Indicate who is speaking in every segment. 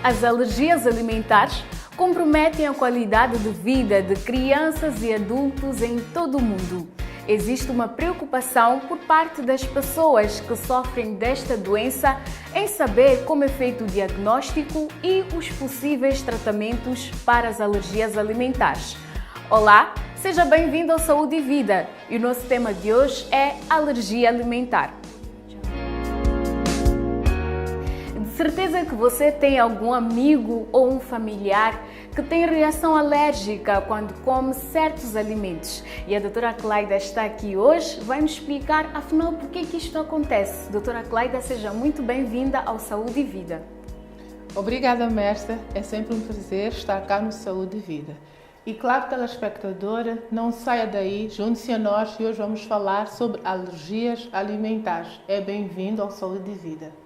Speaker 1: As alergias alimentares comprometem a qualidade de vida de crianças e adultos em todo o mundo. Existe uma preocupação por parte das pessoas que sofrem desta doença em saber como é feito o diagnóstico e os possíveis tratamentos para as alergias alimentares. Olá, seja bem-vindo ao Saúde e Vida e o nosso tema de hoje é alergia alimentar. De certeza que você tem algum amigo ou um familiar que tem reação alérgica quando come certos alimentos. E a doutora Cleida está aqui hoje, vai nos explicar afinal por que isto acontece. Doutora Cleida, seja muito bem-vinda ao Saúde e Vida.
Speaker 2: Obrigada, mestra. É sempre um prazer estar cá no Saúde e Vida. E claro, telespectadora, não saia daí, junte-se a nós e hoje vamos falar sobre alergias alimentares. É bem-vindo ao Saúde e Vida.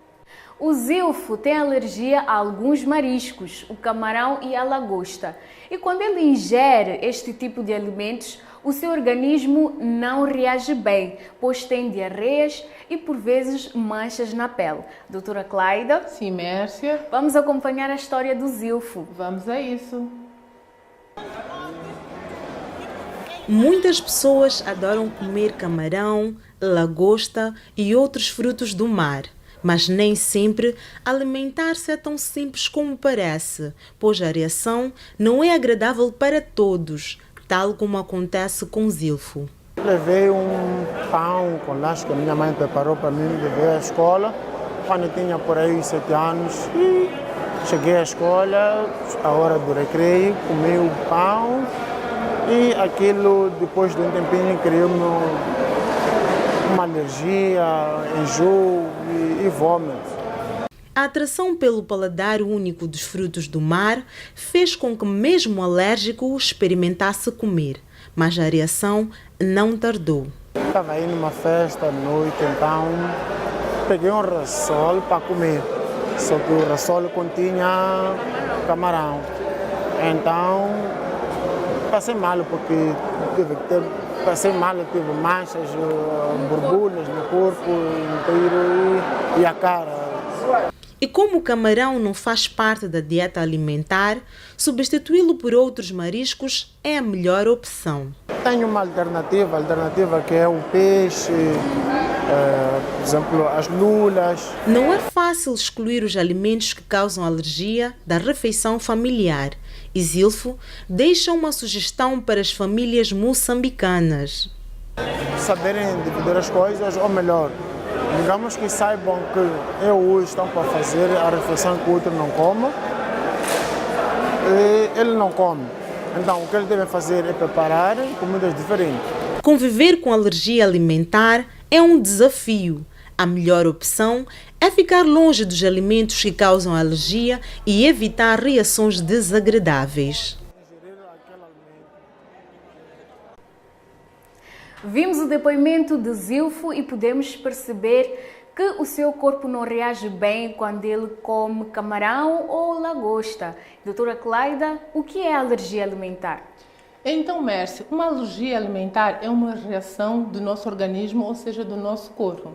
Speaker 1: O Zilfo tem alergia a alguns mariscos, o camarão e a lagosta. E quando ele ingere este tipo de alimentos, o seu organismo não reage bem, pois tem diarreias e por vezes manchas na pele. Doutora Cleida?
Speaker 2: Sim, Mércia.
Speaker 1: Vamos acompanhar a história do Zilfo.
Speaker 2: Vamos a isso.
Speaker 3: Muitas pessoas adoram comer camarão, lagosta e outros frutos do mar. Mas nem sempre alimentar-se é tão simples como parece, pois a reação não é agradável para todos, tal como acontece com Zilfo.
Speaker 4: Levei um pão com lanche que a minha mãe preparou para mim, levei à escola, quando eu tinha por aí 7 anos. E cheguei à escola, a hora do recreio, comi o pão e aquilo, depois de um tempinho, criou-me uma alergia, enjoo e vômito.
Speaker 3: A atração pelo paladar único dos frutos do mar fez com que mesmo alérgico experimentasse comer, mas a reação não tardou.
Speaker 4: Estava aí numa festa à noite, então peguei um rassol para comer, só que o rassol continha camarão. Então passei mal porque tive manchas, borbulhas no corpo inteiro e a cara.
Speaker 3: E como o camarão não faz parte da dieta alimentar, substituí-lo por outros mariscos é a melhor opção.
Speaker 4: Tenho uma alternativa que é o peixe, por exemplo, as lulas.
Speaker 3: Não é fácil excluir os alimentos que causam alergia da refeição familiar. E Zilfo deixa uma sugestão para as famílias moçambicanas.
Speaker 4: Saberem dividir as coisas, ou melhor, digamos que saibam que hoje estão para fazer a refeição que o outro não come, e ele não come. Então o que eles devem fazer é preparar comidas diferentes.
Speaker 3: Conviver com alergia alimentar é um desafio. A melhor opção é ficar longe dos alimentos que causam alergia e evitar reações desagradáveis.
Speaker 1: Vimos o depoimento de Zilfo e podemos perceber que o seu corpo não reage bem quando ele come camarão ou lagosta. Doutora Cleida, o que é alergia alimentar?
Speaker 2: Então, Mércia, uma alergia alimentar é uma reação do nosso organismo, ou seja, do nosso corpo.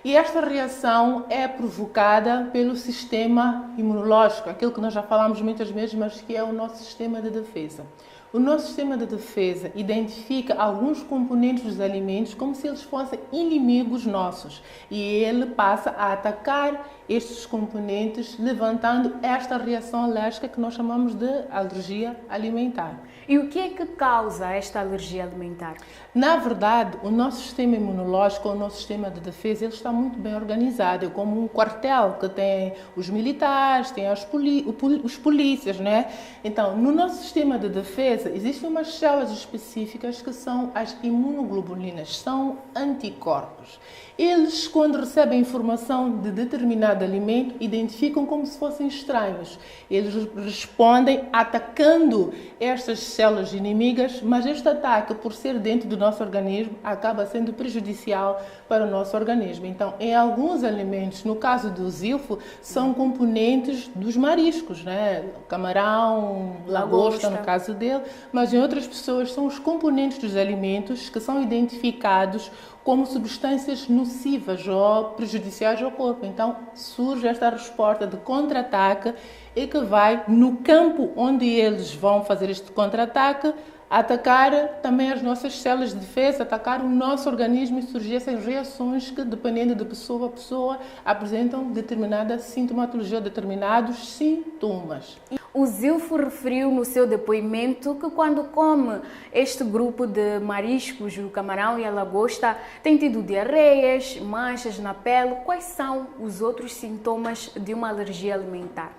Speaker 2: E esta reação é provocada pelo sistema imunológico, aquilo que nós já falamos muitas vezes, mas que é o nosso sistema de defesa. O nosso sistema de defesa identifica alguns componentes dos alimentos como se eles fossem inimigos nossos e ele passa a atacar estes componentes, levantando esta reação alérgica que nós chamamos de alergia alimentar.
Speaker 1: E o que é que causa esta alergia alimentar?
Speaker 2: Na verdade, o nosso sistema imunológico, o nosso sistema de defesa, ele está muito bem organizado. É como um quartel que tem os militares, tem os polícias, né? Então, no nosso sistema de defesa, existem umas células específicas que são as imunoglobulinas, são anticorpos. Eles, quando recebem informação de determinado alimento, identificam como se fossem estranhos. Eles respondem atacando estas células inimigas, mas este ataque, por ser dentro do nosso organismo, acaba sendo prejudicial para o nosso organismo. Então, em alguns alimentos, no caso do Zilfo, são componentes dos mariscos, né? Camarão, lagosta, no caso dele, mas em outras pessoas são os componentes dos alimentos que são identificados como substâncias nocivas ou prejudiciais ao corpo. Então surge esta resposta de contra-ataque e que vai, no campo onde eles vão fazer este contra-ataque, atacar também as nossas células de defesa, atacar o nosso organismo e surgir essas reações que, dependendo de pessoa a pessoa, apresentam determinada sintomatologia, determinados sintomas.
Speaker 1: O Zilfo referiu no seu depoimento que quando come este grupo de mariscos, o camarão e a lagosta, tem tido diarreias, manchas na pele. Quais são os outros sintomas de uma alergia alimentar?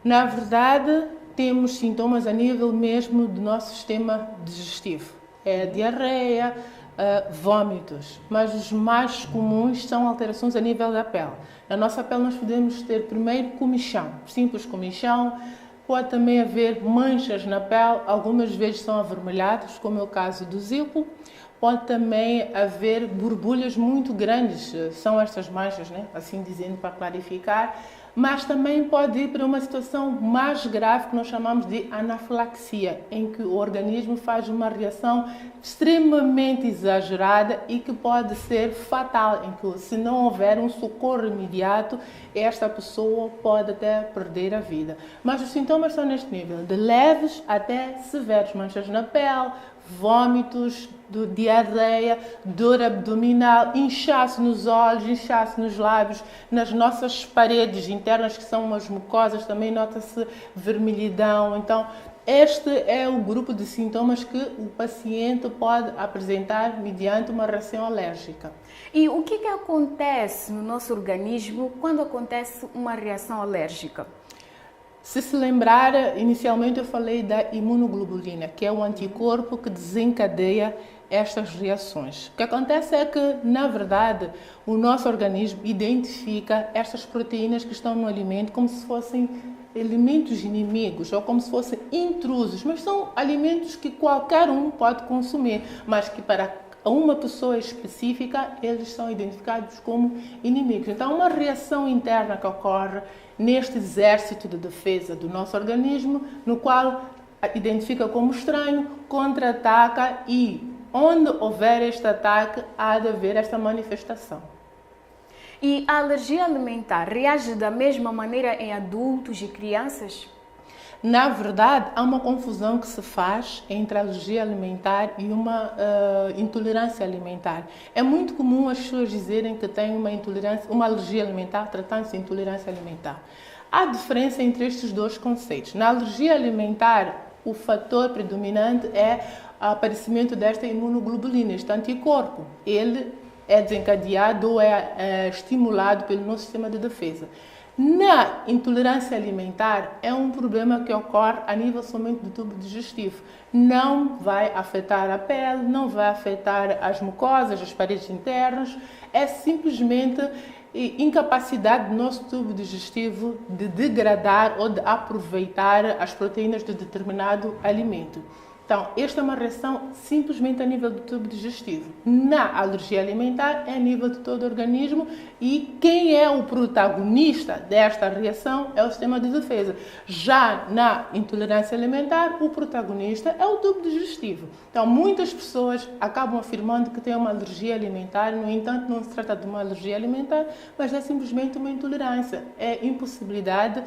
Speaker 2: Na verdade, temos sintomas a nível mesmo do nosso sistema digestivo. É diarreia, vômitos, mas os mais comuns são alterações a nível da pele. Na nossa pele nós podemos ter primeiro comichão, simples comichão, pode também haver manchas na pele, algumas vezes são avermelhadas, como é o caso do Zilfo. Pode também haver borbulhas muito grandes, são estas manchas, né? Assim dizendo para clarificar. Mas também pode ir para uma situação mais grave que nós chamamos de anafilaxia, em que o organismo faz uma reação extremamente exagerada e que pode ser fatal, em que se não houver um socorro imediato, esta pessoa pode até perder a vida. Mas os sintomas são neste nível, de leves até severos, manchas na pele, vômitos, diarreia, dor abdominal, inchaço nos olhos, inchaço nos lábios, nas nossas paredes internas, que são umas mucosas, também nota-se vermelhidão. Então, este é o grupo de sintomas que o paciente pode apresentar mediante uma reação alérgica.
Speaker 1: E o que acontece no nosso organismo quando acontece uma reação alérgica?
Speaker 2: Se lembrar, inicialmente eu falei da imunoglobulina, que é o anticorpo que desencadeia estas reações. O que acontece é que, na verdade, o nosso organismo identifica estas proteínas que estão no alimento como se fossem alimentos inimigos ou como se fossem intrusos, mas são alimentos que qualquer um pode consumir, mas que para uma pessoa específica eles são identificados como inimigos. Então, uma reação interna que ocorre neste exército de defesa do nosso organismo, no qual identifica como estranho, contra-ataca e onde houver este ataque, há de haver esta manifestação.
Speaker 1: E a alergia alimentar reage da mesma maneira em adultos e crianças?
Speaker 2: Na verdade, há uma confusão que se faz entre a alergia alimentar e uma intolerância alimentar. É muito comum as pessoas dizerem que têm uma alergia alimentar, tratando-se de intolerância alimentar. Há diferença entre estes dois conceitos. Na alergia alimentar, o fator predominante é o aparecimento desta imunoglobulina, este anticorpo. Ele é desencadeado ou é estimulado pelo nosso sistema de defesa. Na intolerância alimentar, é um problema que ocorre a nível somente do tubo digestivo. Não vai afetar a pele, não vai afetar as mucosas, as paredes internas, é simplesmente incapacidade do nosso tubo digestivo de degradar ou de aproveitar as proteínas de determinado alimento. Então, esta é uma reação simplesmente a nível do tubo digestivo. Na alergia alimentar, é a nível de todo o organismo e quem é o protagonista desta reação é o sistema de defesa. Já na intolerância alimentar, o protagonista é o tubo digestivo. Então, muitas pessoas acabam afirmando que têm uma alergia alimentar, no entanto, não se trata de uma alergia alimentar, mas é simplesmente uma intolerância. É impossibilidade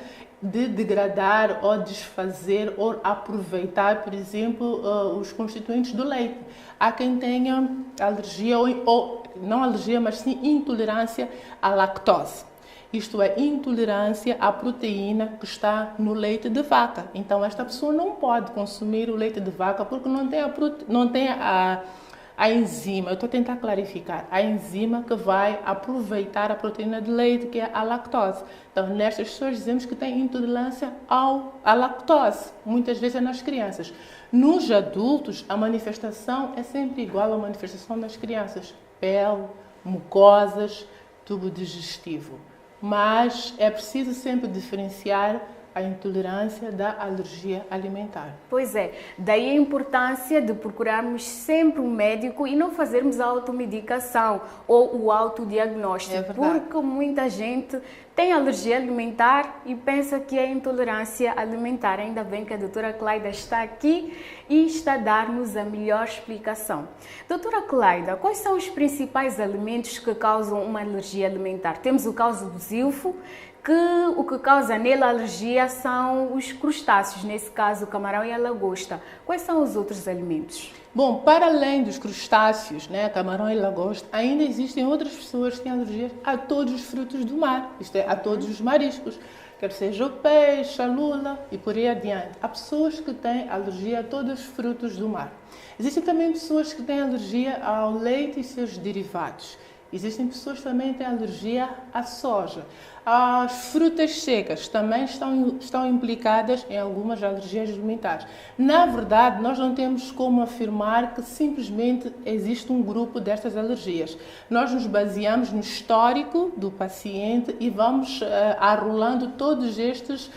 Speaker 2: de degradar ou desfazer ou aproveitar, por exemplo, os constituintes do leite. Há quem tenha alergia ou não alergia, mas sim intolerância à lactose. Isto é, intolerância à proteína que está no leite de vaca. Então, esta pessoa não pode consumir o leite de vaca porque não tem a enzima, eu estou a tentar clarificar, a enzima que vai aproveitar a proteína de leite, que é a lactose. Então, nestas pessoas dizemos que têm intolerância à lactose, muitas vezes é nas crianças. Nos adultos, a manifestação é sempre igual à manifestação das crianças, pele, mucosas, tubo digestivo. Mas é preciso sempre diferenciar a intolerância da alergia alimentar.
Speaker 1: Pois é, daí a importância de procurarmos sempre um médico e não fazermos a automedicação ou o autodiagnóstico,
Speaker 2: É verdade.
Speaker 1: porque muita gente tem alergia alimentar e pensa que é intolerância alimentar. Ainda bem que a doutora Cleida está aqui e está a dar-nos a melhor explicação. Doutora Cleida, quais são os principais alimentos que causam uma alergia alimentar? Temos o caso do zilfo, que o que causa nele a alergia são os crustáceos, nesse caso o camarão e a lagosta. Quais são os outros alimentos?
Speaker 2: Bom, para além dos crustáceos, camarão e lagosta, ainda existem outras pessoas que têm alergias a todos os frutos do mar, isto é, a todos os mariscos, quer seja o peixe, a lula e por aí adiante. Há pessoas que têm alergia a todos os frutos do mar. Existem também pessoas que têm alergia ao leite e seus derivados. Existem pessoas que também têm alergia à soja. As frutas secas também estão implicadas em algumas alergias alimentares. Na verdade, nós não temos como afirmar que simplesmente existe um grupo destas alergias. Nós nos baseamos no histórico do paciente e vamos arrolando todos estes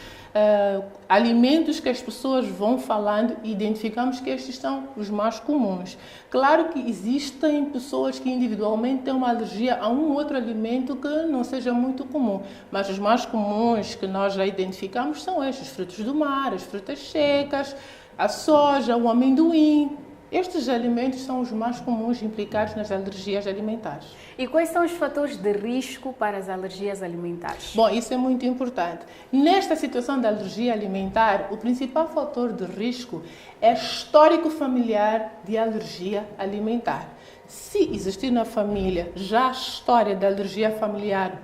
Speaker 2: alimentos que as pessoas vão falando e identificamos que estes são os mais comuns. Claro que existem pessoas que individualmente têm uma alergia a um outro alimento que não seja muito comum, mas os mais comuns que nós já identificamos são estes, os frutos do mar, as frutas secas, a soja, o amendoim. Estes alimentos são os mais comuns implicados nas alergias alimentares.
Speaker 1: E quais são os fatores de risco para as alergias alimentares?
Speaker 2: Bom, isso é muito importante. Nesta situação de alergia alimentar, o principal fator de risco é histórico familiar de alergia alimentar. Se existir na família já a história de alergia familiar,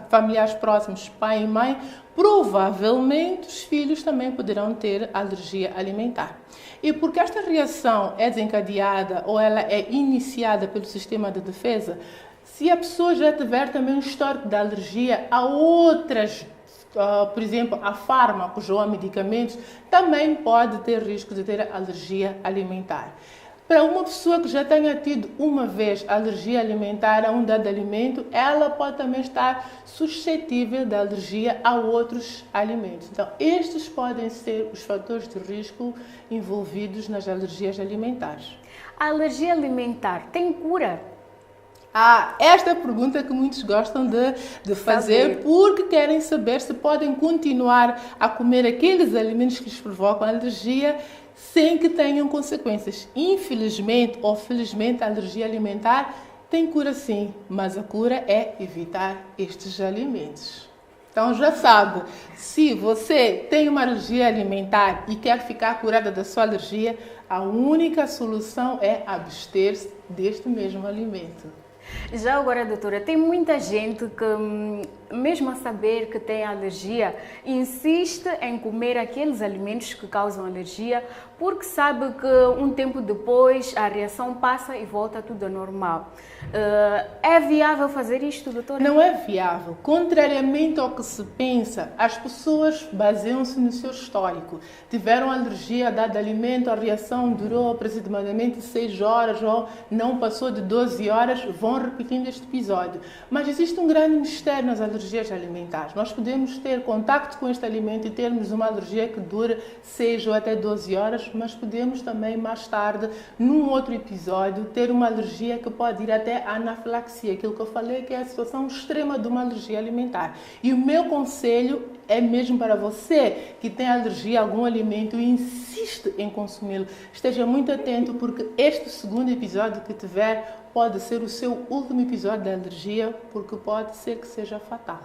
Speaker 2: familiares próximos, pai e mãe, provavelmente os filhos também poderão ter alergia alimentar. E porque esta reação é desencadeada ou ela é iniciada pelo sistema de defesa, se a pessoa já tiver também um histórico de alergia a outras, por exemplo, a fármacos ou a medicamentos, também pode ter risco de ter alergia alimentar. Para uma pessoa que já tenha tido uma vez alergia alimentar a um dado alimento, ela pode também estar suscetível de alergia a outros alimentos. Então, estes podem ser os fatores de risco envolvidos nas alergias alimentares.
Speaker 1: A alergia alimentar tem cura?
Speaker 2: Esta é a pergunta que muitos gostam de fazer porque querem saber se podem continuar a comer aqueles alimentos que lhes provocam alergia sem que tenham consequências. Infelizmente ou felizmente, a alergia alimentar tem cura sim, mas a cura é evitar estes alimentos. Então já sabe, se você tem uma alergia alimentar e quer ficar curada da sua alergia, a única solução é abster-se deste mesmo alimento.
Speaker 1: Já agora, doutora, tem muita gente que, mesmo a saber que tem alergia, insiste em comer aqueles alimentos que causam alergia, porque sabe que um tempo depois a reação passa e volta tudo ao normal. É viável fazer isto, doutora?
Speaker 2: Não é viável. Contrariamente ao que se pensa, as pessoas baseiam-se no seu histórico. Tiveram alergia a dado alimento, a reação durou aproximadamente 6 horas ou não passou de 12 horas, vão repetindo este episódio. Mas existe um grande mistério nas alergias alimentares. Nós podemos ter contacto com este alimento e termos uma alergia que dura 6 ou até 12 horas, mas podemos também mais tarde, num outro episódio, ter uma alergia que pode ir até a anafilaxia, aquilo que eu falei que é a situação extrema de uma alergia alimentar. E o meu conselho é mesmo para você que tem alergia a algum alimento e insiste em consumi-lo. Esteja muito atento porque este segundo episódio que tiver pode ser o seu último episódio de alergia, porque pode ser que seja fatal.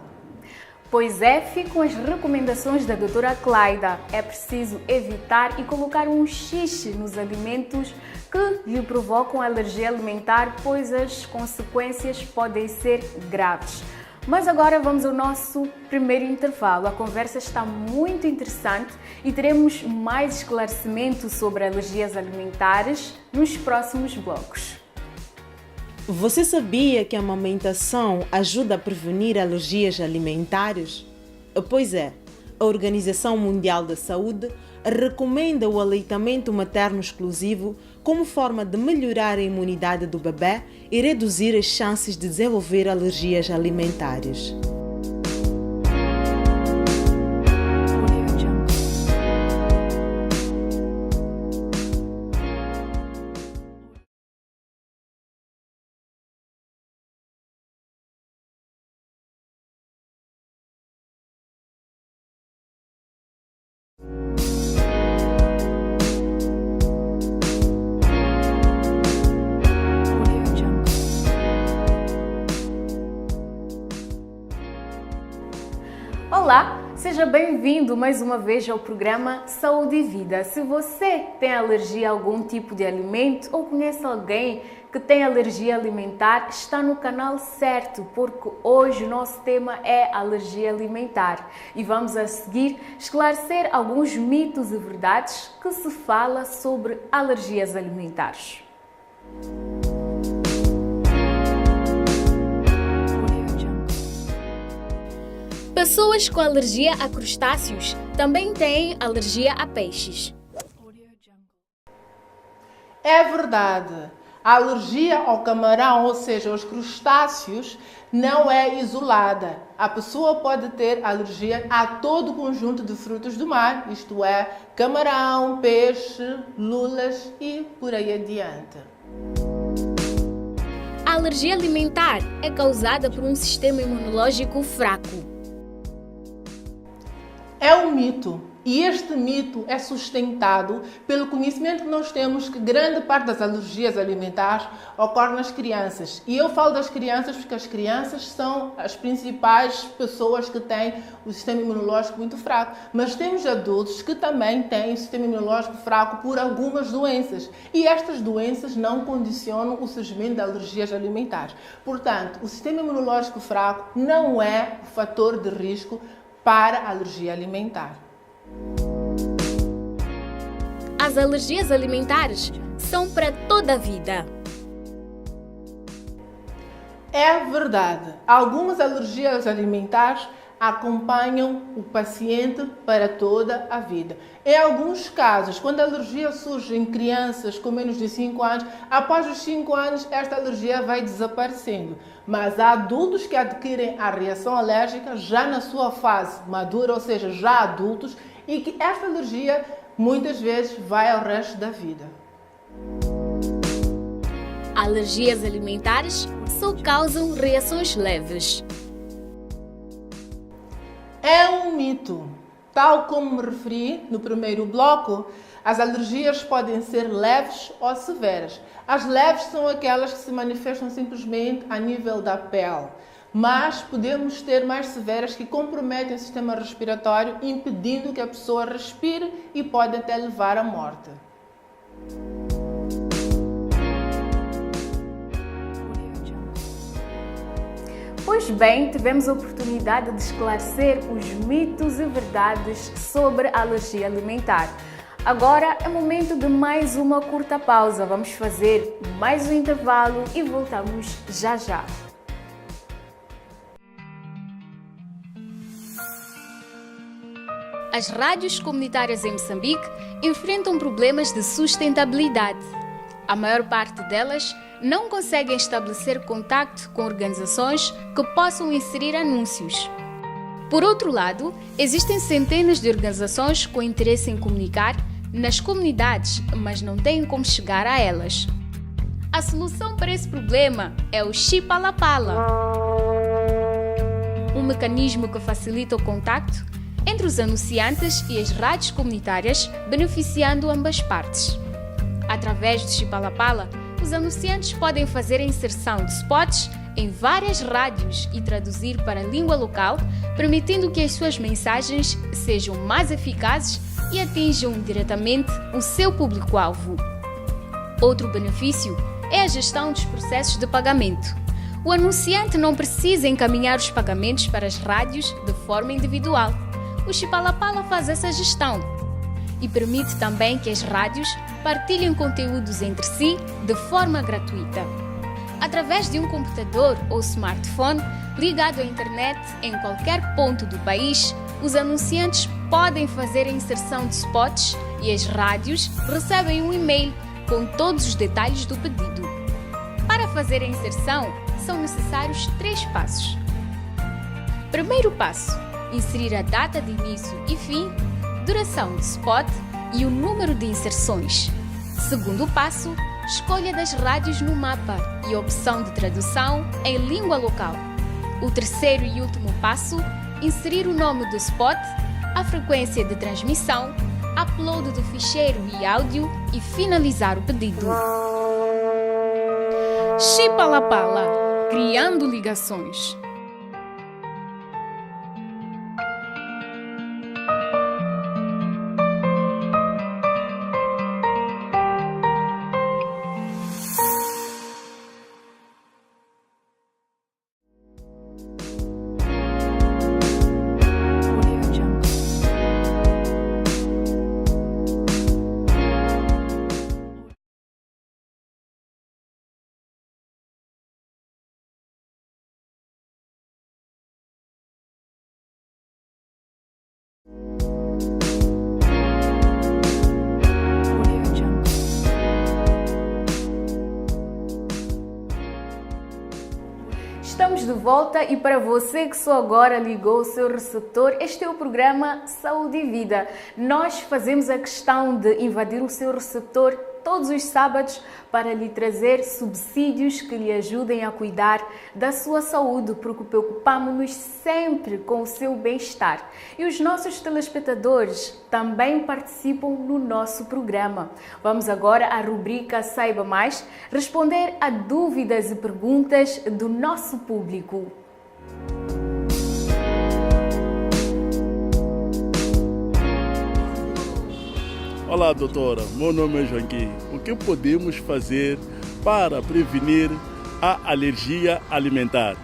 Speaker 1: Pois é, ficam as recomendações da doutora Cleida. É preciso evitar e colocar um xixi nos alimentos que lhe provocam alergia alimentar, pois as consequências podem ser graves. Mas agora vamos ao nosso primeiro intervalo. A conversa está muito interessante e teremos mais esclarecimentos sobre alergias alimentares nos próximos blocos.
Speaker 3: Você sabia que a amamentação ajuda a prevenir alergias alimentares? Pois é, a Organização Mundial da Saúde recomenda o aleitamento materno exclusivo como forma de melhorar a imunidade do bebê e reduzir as chances de desenvolver alergias alimentares.
Speaker 1: seja bem-vindo mais uma vez ao programa Saúde e Vida. Se você tem alergia a algum tipo de alimento ou conhece alguém que tem alergia alimentar, está no canal certo, porque hoje o nosso tema é alergia alimentar e vamos a seguir esclarecer alguns mitos e verdades que se fala sobre alergias alimentares. Pessoas com alergia a crustáceos também têm alergia a peixes.
Speaker 2: É verdade. A alergia ao camarão, ou seja, aos crustáceos, não é isolada. A pessoa pode ter alergia a todo o conjunto de frutos do mar, isto é, camarão, peixe, lulas e por aí adiante.
Speaker 1: A alergia alimentar é causada por um sistema imunológico fraco.
Speaker 2: É um mito. E este mito é sustentado pelo conhecimento que nós temos que grande parte das alergias alimentares ocorre nas crianças. E eu falo das crianças porque as crianças são as principais pessoas que têm o sistema imunológico muito fraco. Mas temos adultos que também têm o sistema imunológico fraco por algumas doenças. E estas doenças não condicionam o surgimento de alergias alimentares. Portanto, o sistema imunológico fraco não é o fator de risco para a alergia alimentar.
Speaker 1: As alergias alimentares são para toda a vida.
Speaker 2: É verdade. Algumas alergias alimentares acompanham o paciente para toda a vida. Em alguns casos, quando a alergia surge em crianças com menos de 5 anos, após os 5 anos esta alergia vai desaparecendo. Mas há adultos que adquirem a reação alérgica já na sua fase madura, ou seja, já adultos, e que esta alergia muitas vezes vai ao resto da vida.
Speaker 1: Alergias alimentares só causam reações leves.
Speaker 2: É um mito. Tal como me referi no primeiro bloco, as alergias podem ser leves ou severas. As leves são aquelas que se manifestam simplesmente a nível da pele, mas podemos ter mais severas que comprometem o sistema respiratório, impedindo que a pessoa respire e pode até levar à morte.
Speaker 1: Pois bem, tivemos a oportunidade de esclarecer os mitos e verdades sobre a alergia alimentar. Agora é momento de mais uma curta pausa. Vamos fazer mais um intervalo e voltamos já já. As rádios comunitárias em Moçambique enfrentam problemas de sustentabilidade. A maior parte delas não conseguem estabelecer contacto com organizações que possam inserir anúncios. Por outro lado, existem centenas de organizações com interesse em comunicar nas comunidades, mas não têm como chegar a elas. A solução para esse problema é o Chipalapala, um mecanismo que facilita o contacto entre os anunciantes e as rádios comunitárias, beneficiando ambas partes. Através do Chipalapala, os anunciantes podem fazer a inserção de spots em várias rádios e traduzir para a língua local, permitindo que as suas mensagens sejam mais eficazes e atinjam diretamente o seu público-alvo. Outro benefício é a gestão dos processos de pagamento. O anunciante não precisa encaminhar os pagamentos para as rádios de forma individual. O Chipalapala faz essa gestão e permite também que as rádios partilhem conteúdos entre si de forma gratuita. Através de um computador ou smartphone ligado à internet em qualquer ponto do país, os anunciantes podem fazer a inserção de spots e as rádios recebem um e-mail com todos os detalhes do pedido. Para fazer a inserção, são necessários 3 passos. Primeiro passo: inserir a data de início e fim, duração do spot e o número de inserções. Segundo passo: escolha das rádios no mapa e opção de tradução em língua local. O terceiro e último passo: inserir o nome do spot, a frequência de transmissão, upload do ficheiro e áudio e finalizar o pedido. Chipalapala, criando ligações. de volta e para você que só agora ligou o seu receptor, este é o programa Saúde e Vida. Nós fazemos a questão de invadir o seu receptor todos os sábados para lhe trazer subsídios que lhe ajudem a cuidar da sua saúde, porque preocupamos-nos sempre com o seu bem-estar. E os nossos telespectadores também participam no nosso programa. Vamos agora à rubrica Saiba Mais, responder a dúvidas e perguntas do nosso público.
Speaker 5: Olá, doutora. Meu nome é Joaquim. O que podemos fazer para prevenir a alergia alimentar?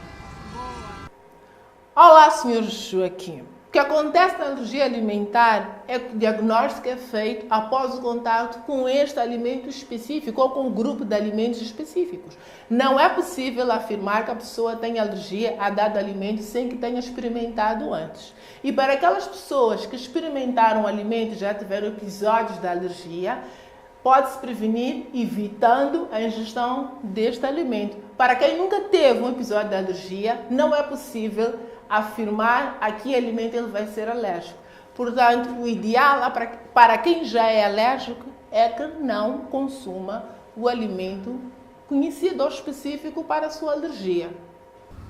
Speaker 2: Olá, Sr. Joaquim. O que acontece na alergia alimentar é que o diagnóstico é feito após o contato com este alimento específico ou com um grupo de alimentos específicos. Não é possível afirmar que a pessoa tem alergia a dado alimento sem que tenha experimentado antes. E para aquelas pessoas que experimentaram o alimento e já tiveram episódios de alergia, pode-se prevenir evitando a ingestão deste alimento. Para quem nunca teve um episódio de alergia, não é possível afirmar a que alimento ele vai ser alérgico. Portanto, o ideal para quem já é alérgico é que não consuma o alimento conhecido ou específico para a sua alergia.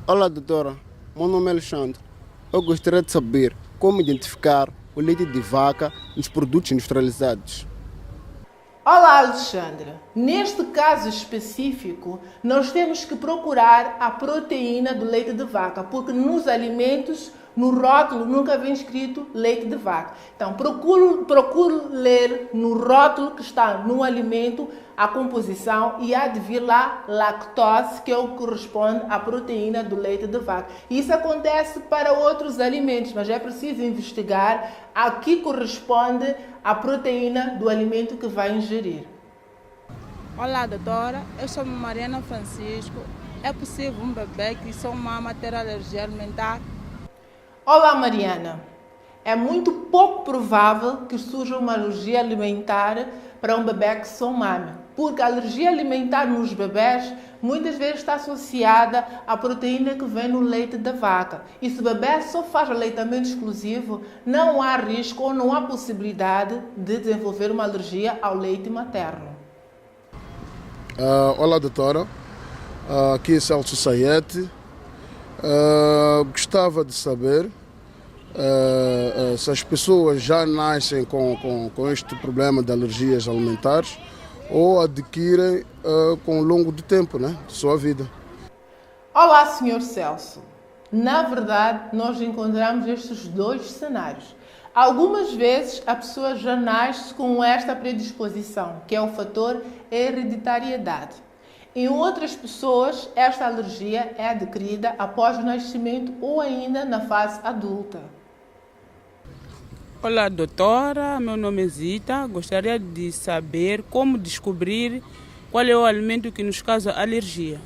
Speaker 6: Olá, doutora. Meu nome é Alexandre. Eu gostaria de saber como identificar o leite de vaca nos produtos industrializados.
Speaker 2: Olá, Alexandre. Neste caso específico, nós temos que procurar a proteína do leite de vaca, porque nos alimentos, no rótulo, nunca vem escrito leite de vaca. Então, procure ler no rótulo que está no alimento a composição e há de vir lá lactose, que é o que corresponde à proteína do leite de vaca. Isso acontece para outros alimentos, mas é preciso investigar a que corresponde a proteína do alimento que vai ingerir.
Speaker 7: Olá, doutora. Eu sou Mariana Francisco. É possível um bebê que só mama ter alergia alimentar?
Speaker 2: Olá, Mariana. É muito pouco provável que surja uma alergia alimentar para um bebê que só mama, porque a alergia alimentar nos bebés muitas vezes está associada à proteína que vem no leite da vaca. E se o bebê só faz aleitamento exclusivo, não há risco ou não há possibilidade de desenvolver uma alergia ao leite materno.
Speaker 6: Olá, doutora. Aqui é Celso Sayete. Gostava de saber se as pessoas já nascem com este problema de alergias alimentares ou adquirem com o longo do tempo, né, de sua vida.
Speaker 2: Olá, Sr. Celso. Na verdade, nós encontramos estes dois cenários. Algumas vezes a pessoa já nasce com esta predisposição, que é o fator hereditariedade. Em outras pessoas, esta alergia é adquirida após o nascimento ou ainda na fase adulta.
Speaker 7: Olá, doutora. Meu nome é Zita. Gostaria de saber como descobrir qual é o alimento que nos causa alergia.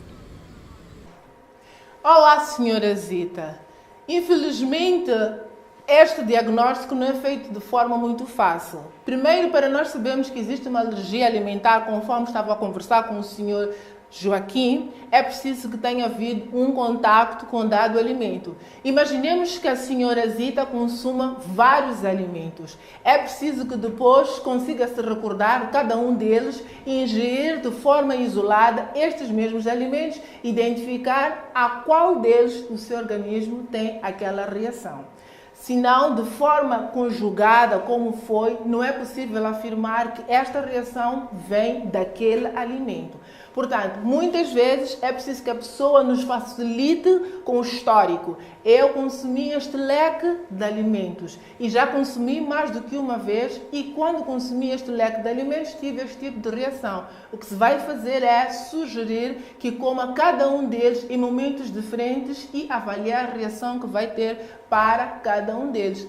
Speaker 2: Olá, senhora Zita. Infelizmente, este diagnóstico não é feito de forma muito fácil. Primeiro, para nós sabermos que existe uma alergia alimentar, conforme estava a conversar com o senhor Joaquim, é preciso que tenha havido um contacto com dado alimento. Imaginemos que a senhora Zita consuma vários alimentos. É preciso que depois consiga se recordar cada um deles e ingerir de forma isolada estes mesmos alimentos, identificar a qual deles o seu organismo tem aquela reação. Se não, de forma conjugada, como foi, não é possível afirmar que esta reação vem daquele alimento. Portanto, muitas vezes é preciso que a pessoa nos facilite com o histórico. Eu consumi este leque de alimentos e já consumi mais do que uma vez e quando consumi este leque de alimentos tive este tipo de reação. O que se vai fazer é sugerir que coma cada um deles em momentos diferentes e avaliar a reação que vai ter para cada um deles.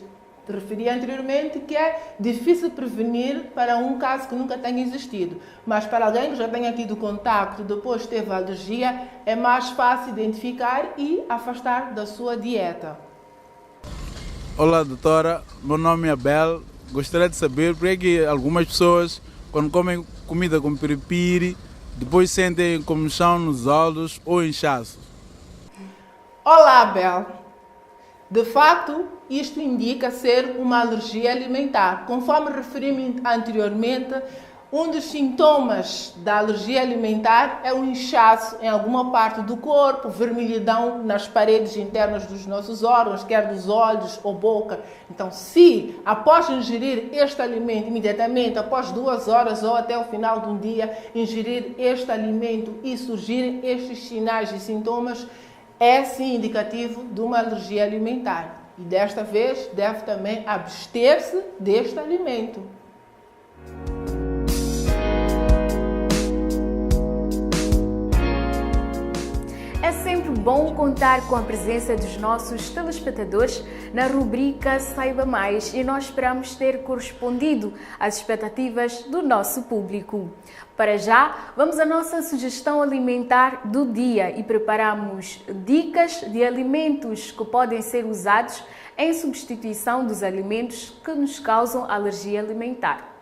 Speaker 2: Referi anteriormente que é difícil prevenir para um caso que nunca tenha existido, mas para alguém que já tenha tido contacto, depois teve alergia, é mais fácil identificar e afastar da sua dieta.
Speaker 8: Olá, doutora. Meu nome é Abel. Gostaria de saber por que algumas pessoas, quando comem comida com piripiri, depois sentem comichão nos olhos ou inchaço.
Speaker 2: Olá, Bel. De facto, isto indica ser uma alergia alimentar. Conforme referimos anteriormente, um dos sintomas da alergia alimentar é um inchaço em alguma parte do corpo, vermelhidão nas paredes internas dos nossos órgãos, quer dos olhos ou boca. Então, se após ingerir este alimento, imediatamente após 2 horas ou até o final de um dia, ingerir este alimento e surgirem estes sinais e sintomas, é sim indicativo de uma alergia alimentar. E desta vez deve também abster-se deste alimento.
Speaker 1: É sempre bom contar com a presença dos nossos telespectadores na rubrica Saiba Mais e nós esperamos ter correspondido às expectativas do nosso público. Para já, vamos à nossa sugestão alimentar do dia e preparamos dicas de alimentos que podem ser usados em substituição dos alimentos que nos causam alergia alimentar.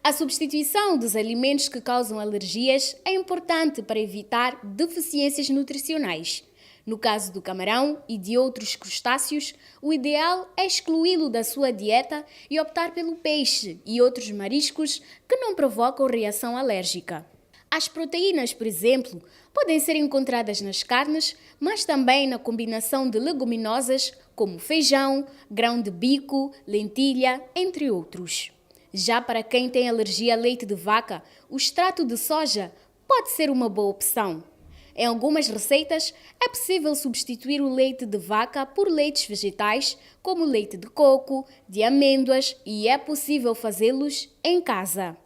Speaker 1: A substituição dos alimentos que causam alergias é importante para evitar deficiências nutricionais. No caso do camarão e de outros crustáceos, o ideal é excluí-lo da sua dieta e optar pelo peixe e outros mariscos que não provocam reação alérgica. As proteínas, por exemplo, podem ser encontradas nas carnes, mas também na combinação de leguminosas como feijão, grão de bico, lentilha, entre outros. Já para quem tem alergia a leite de vaca, o extrato de soja pode ser uma boa opção. Em algumas receitas, é possível substituir o leite de vaca por leites vegetais, como leite de coco, de amêndoas, e é possível fazê-los em casa.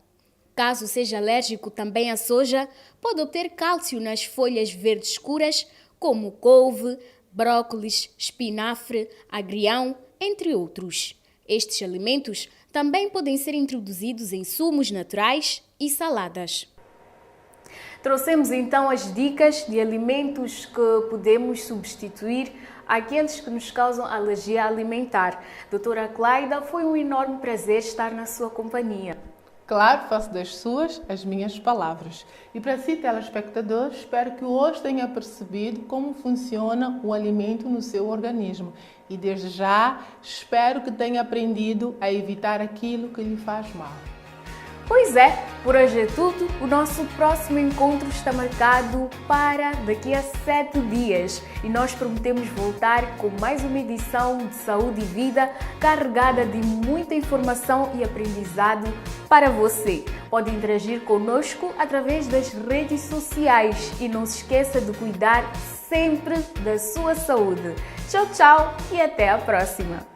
Speaker 1: Caso seja alérgico também à soja, pode obter cálcio nas folhas verdes escuras, como couve, brócolis, espinafre, agrião, entre outros. Estes alimentos também podem ser introduzidos em sumos naturais e saladas. Trouxemos então as dicas de alimentos que podemos substituir àqueles que nos causam alergia alimentar. Doutora Clayda, foi um enorme prazer estar na sua companhia.
Speaker 2: Claro, faço das suas as minhas palavras. E para si, telespectador, espero que hoje tenha percebido como funciona o alimento no seu organismo. E desde já, espero que tenha aprendido a evitar aquilo que lhe faz mal.
Speaker 1: Pois é, por hoje é tudo. O nosso próximo encontro está marcado para daqui a 7 dias e nós prometemos voltar com mais uma edição de Saúde e Vida carregada de muita informação e aprendizado para você. Pode interagir conosco através das redes sociais e não se esqueça de cuidar sempre da sua saúde. Tchau, tchau e até a próxima!